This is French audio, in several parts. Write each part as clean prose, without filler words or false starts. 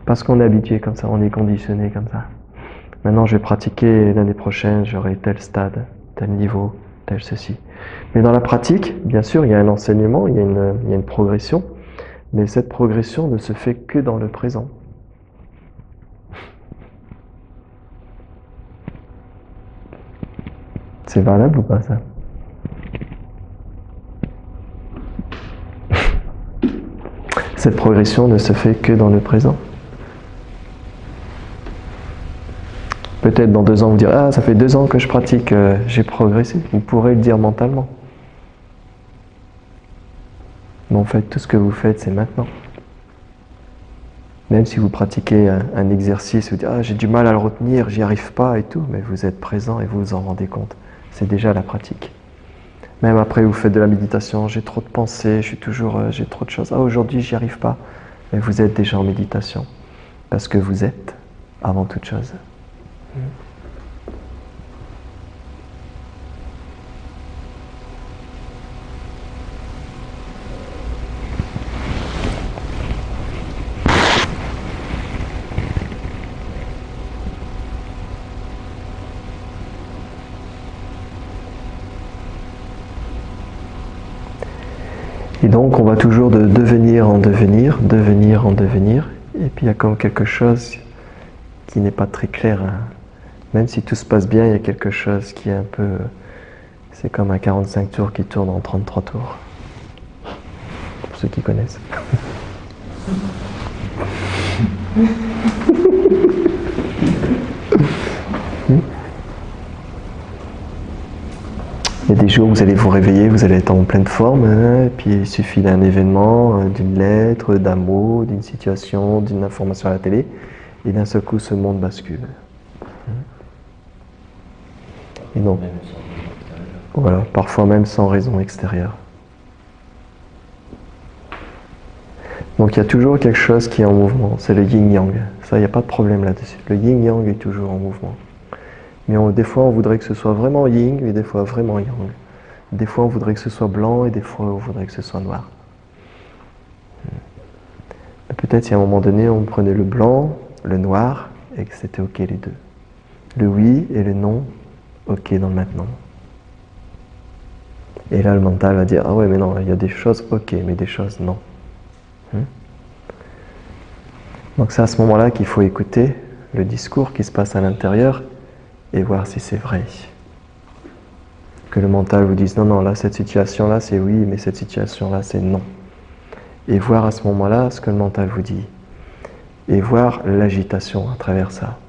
Parce qu'on est habitué comme ça, on est conditionné comme ça. Maintenant, je vais pratiquer l'année prochaine, j'aurai tel stade, tel niveau, tel ceci. Mais dans la pratique, bien sûr, il y a un enseignement, il y a une progression, mais cette progression ne se fait que dans le présent. C'est valable ou pas ça? Cette progression ne se fait que dans le présent. Peut-être dans 2 ans, vous direz « Ah, ça fait 2 ans que je pratique, j'ai progressé ». Vous pourrez le dire mentalement. Mais en fait, tout ce que vous faites, c'est maintenant. Même si vous pratiquez un exercice, vous dites « Ah, j'ai du mal à le retenir, j'y arrive pas et tout », mais vous êtes présent et vous vous en rendez compte. C'est déjà la pratique. Même après, vous faites de la méditation, j'ai trop de pensées, j'ai trop de choses. Ah, aujourd'hui, j'y arrive pas. Mais vous êtes déjà en méditation. Parce que vous êtes avant toute chose. Et donc, on va toujours de devenir en devenir, devenir en devenir. Et puis, il y a comme quelque chose qui n'est pas très clair. Hein. Même si tout se passe bien, il y a quelque chose qui est un peu... C'est comme un 45 tours qui tourne en 33 tours. Pour ceux qui connaissent. Il y a des jours où vous allez vous réveiller, vous allez être en pleine forme, hein, et puis il suffit d'un événement, d'une lettre, d'un mot, d'une situation, d'une information à la télé, et d'un seul coup ce monde bascule. Et donc, voilà, parfois même sans raison extérieure. Donc il y a toujours quelque chose qui est en mouvement, c'est le yin-yang. Ça, il n'y a pas de problème là-dessus. Le yin-yang est toujours en mouvement. Mais des fois, on voudrait que ce soit vraiment yin, et des fois vraiment yang. Des fois, on voudrait que ce soit blanc, et des fois, on voudrait que ce soit noir. Peut-être si à un moment donné, on prenait le blanc, le noir, et que c'était ok les deux. Le oui et le non, ok dans le maintenant. Et là, le mental va dire, ah ouais, mais non, il y a des choses ok, mais des choses non. Donc c'est à ce moment-là qu'il faut écouter le discours qui se passe à l'intérieur et voir si c'est vrai. Que le mental vous dise, non, non, là, cette situation-là, c'est oui, mais cette situation-là, c'est non. Et voir à ce moment-là ce que le mental vous dit. Et voir l'agitation à travers ça.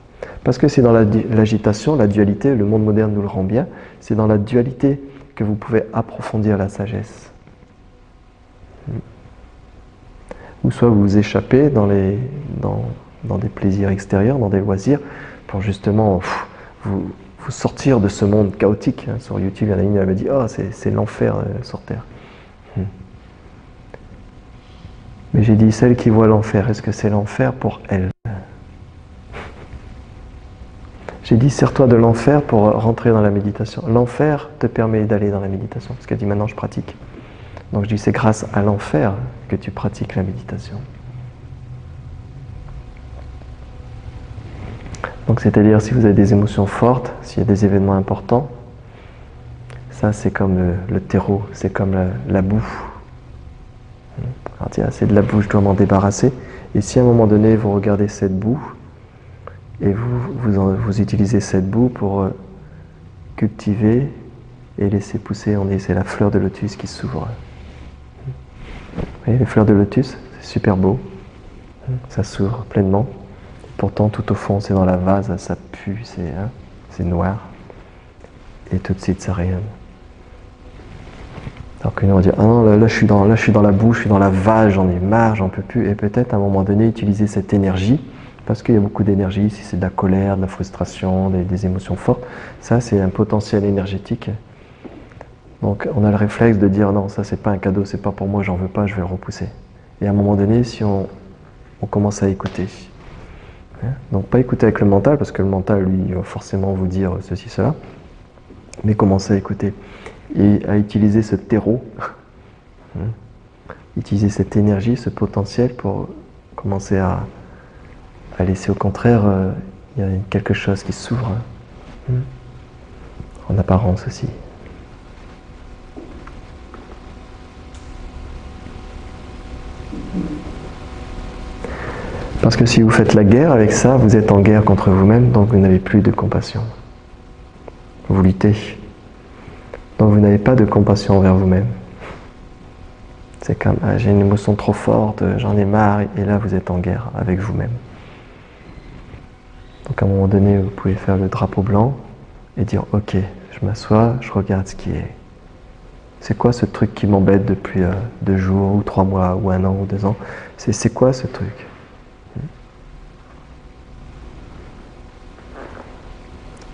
Parce que c'est dans l'agitation, la dualité, le monde moderne nous le rend bien, c'est dans la dualité que vous pouvez approfondir la sagesse. Ou soit vous vous échappez dans des plaisirs extérieurs, dans des loisirs, pour justement vous sortir de ce monde chaotique. Sur YouTube, il y en a une qui avait dit « Oh, c'est l'enfer sur Terre ». Mais j'ai dit, celle qui voit l'enfer, est-ce que c'est l'enfer pour elle? J'ai dit, sers-toi de l'enfer pour rentrer dans la méditation. L'enfer te permet d'aller dans la méditation. Parce qu'elle dit, maintenant je pratique. Donc je dis, c'est grâce à l'enfer que tu pratiques la méditation. Donc c'est-à-dire, si vous avez des émotions fortes, s'il y a des événements importants, ça c'est comme le terreau, c'est comme la boue. Alors tiens, c'est de la boue, je dois m'en débarrasser. Et si à un moment donné, vous regardez cette boue, et vous utilisez cette boue pour cultiver et laisser pousser, on dit c'est la fleur de lotus qui s'ouvre. Vous voyez, les fleurs de lotus, c'est super beau, ça s'ouvre pleinement. Pourtant, tout au fond, c'est dans la vase, ça pue, c'est noir. Et tout de suite, ça rayonne. Alors que nous, on dit, ah non, là, je suis dans la boue, je suis dans la vase, j'en ai marre, j'en peux plus. Et peut-être, à un moment donné, utiliser cette énergie, parce qu'il y a beaucoup d'énergie, si c'est de la colère, de la frustration, des émotions fortes, ça, c'est un potentiel énergétique. Donc, on a le réflexe de dire, non, ça, c'est pas un cadeau, c'est pas pour moi, j'en veux pas, je vais le repousser. Et à un moment donné, si on commence à écouter. Donc, pas écouter avec le mental, parce que le mental, lui, va forcément vous dire ceci, cela, mais commencer à écouter. Et à utiliser ce terreau, utiliser cette énergie, ce potentiel pour commencer à à laisser au contraire, il y a quelque chose qui s'ouvre, en apparence aussi. Parce que si vous faites la guerre avec ça, vous êtes en guerre contre vous-même, donc vous n'avez plus de compassion. Vous luttez. Donc vous n'avez pas de compassion envers vous-même. C'est comme, ah, j'ai une émotion trop forte, j'en ai marre, et là vous êtes en guerre avec vous-même. Donc à un moment donné, vous pouvez faire le drapeau blanc et dire, ok, je m'assois, je regarde ce qui est. C'est quoi ce truc qui m'embête depuis 2 jours, ou 3 mois, ou 1 an, ou 2 ans? C'est quoi ce truc?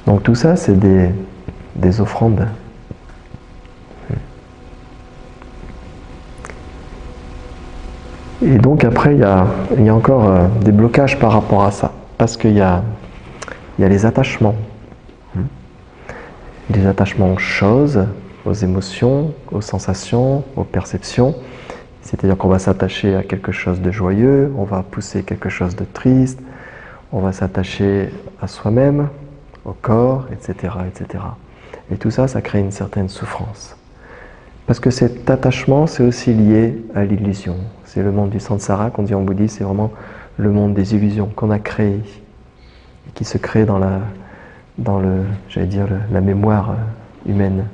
Donc tout ça, c'est des offrandes. Et donc après, il y a encore des blocages par rapport à ça. Parce qu'il y a les attachements. Les attachements aux choses, aux émotions, aux sensations, aux perceptions. C'est-à-dire qu'on va s'attacher à quelque chose de joyeux, on va pousser quelque chose de triste, on va s'attacher à soi-même, au corps, etc., etc. Et tout ça, ça crée une certaine souffrance. Parce que cet attachement, c'est aussi lié à l'illusion. C'est le monde du samsara qu'on dit en bouddhisme, c'est vraiment le monde des illusions qu'on a créé, et qui se crée dans la mémoire humaine.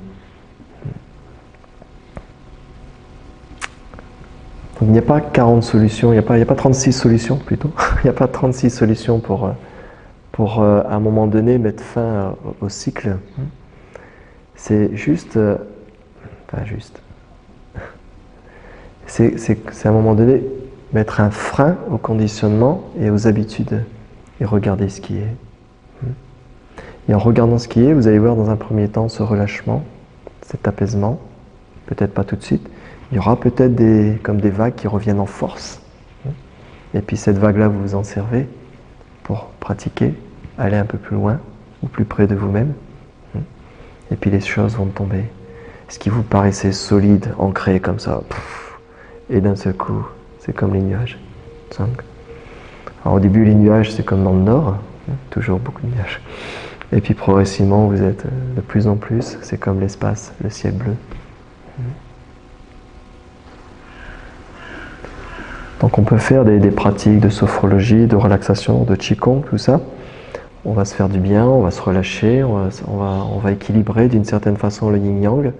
Donc, il n'y a pas 40 solutions, il n'y a pas 36 solutions plutôt. Il n'y a pas 36 solutions pour à un moment donné mettre fin au cycle. C'est juste, c'est à un moment donné mettre un frein au conditionnement et aux habitudes et regarder ce qui est. Et en regardant ce qui est, vous allez voir dans un premier temps ce relâchement, cet apaisement, peut-être pas tout de suite. Il y aura peut-être comme des vagues qui reviennent en force. Et puis cette vague-là, vous vous en servez pour pratiquer, aller un peu plus loin ou plus près de vous-même. Et puis les choses vont tomber. Ce qui vous paraissait solide, ancré comme ça, et d'un seul coup, c'est comme les nuages. Alors au début, les nuages, c'est comme dans le nord, toujours beaucoup de nuages. Et puis progressivement, vous êtes de plus en plus, c'est comme l'espace, le ciel bleu. Donc on peut faire des pratiques de sophrologie, de relaxation, de qigong, tout ça. On va se faire du bien, on va se relâcher, on va équilibrer d'une certaine façon le yin-yang.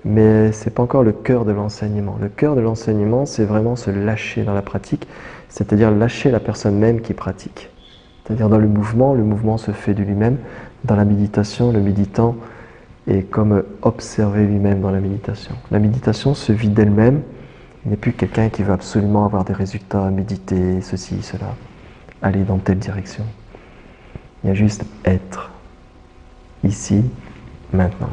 Mais ce n'est pas encore le cœur de l'enseignement. Le cœur de l'enseignement, c'est vraiment se lâcher dans la pratique, c'est-à-dire lâcher la personne même qui pratique. C'est-à-dire dans le mouvement se fait de lui-même. Dans la méditation, le méditant est comme observer lui-même dans la méditation. La méditation se vit d'elle-même. Il n'est plus quelqu'un qui veut absolument avoir des résultats, méditer, ceci, cela, aller dans telle direction. Il y a juste être, ici, maintenant.